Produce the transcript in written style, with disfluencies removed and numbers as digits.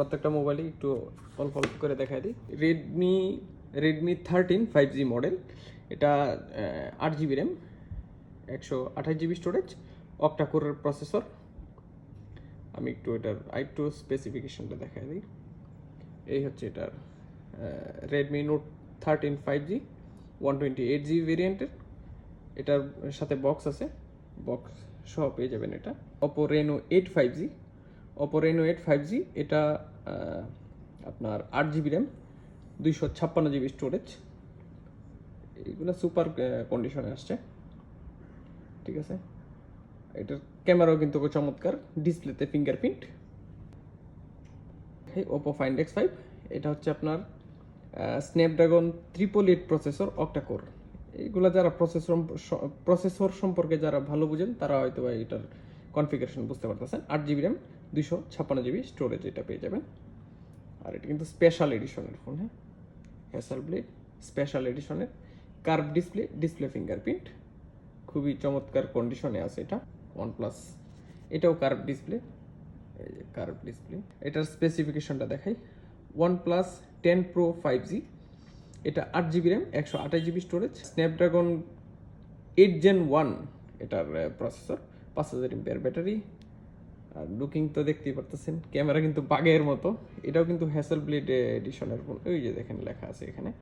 প্রত্যেকটা মোবাইলই একটু অল্প অল্প করে দেখাই দিই। Redmi 13 5G model. এটা 8 GB RAM, 128 GB storage, octa কোরের প্রসেসর। আমি একটু এটার একটু স্পেসিফিকেশনটা দেখাই দিই। এই হচ্ছে এটার রেডমি নোট 13 5G 128GB ভেরিয়েন্টের। এটার সাথে বক্স আছে, বক্স সহ পেয়ে যাবেন এটা। Oppo Reno 8 5G, Oppo Reno 8 5G এটা আপনার 8 GB র্যাম, 256 GB স্টোরেজ। এগুলো সুপার কন্ডিশনে আসছে, ঠিক আছে। এটার ক্যামেরাও কিন্তু চমৎকার, ডিসপ্লেতে ফিঙ্গারপ্রিন্ট। Oppo Find X5, এটা হচ্ছে আপনার স্ন্যাপড্রাগন 888 প্রসেসর, অক্টা কোর। এইগুলো যারা প্রসেসর সম্পর্কে যারা ভালো বুঝেন তারা হয়তো এটার কনফিগারেশন বুঝতে পারতেছেন। 8 GB র্যাম, 256 GB স্টোরেজ এটা পেয়ে যাবেন। আর এটা কিন্তু স্পেশাল এডিশনের ফোন, হ্যাঁ, হ্যাসেল ব্লেড স্পেশাল এডিশনের, কার্ভ ডিসপ্লে ফিঙ্গারপ্রিন্ট, খুবই চমৎকার কন্ডিশনে আছে এটা। OnePlus এটাও কার্ভ ডিসপ্লে, এই যে কার্ভ ডিসপ্লে। এটার স্পেসিফিকেশনটা দেখাই। OnePlus 10 Pro 5G, এটা 8 GB RAM, 128 GB storage, Snapdragon 8 Gen 1 এটার processor, 5000 mAh battery. Are looking তো দেখতেই পারতেছেন, ক্যামেরা কিন্তু বাগের মতো। এটাও কিন্তু হ্যাসেল ব্লেড এডিশনের ফোন, ওই যে দেখেন লেখা আছে এখানে।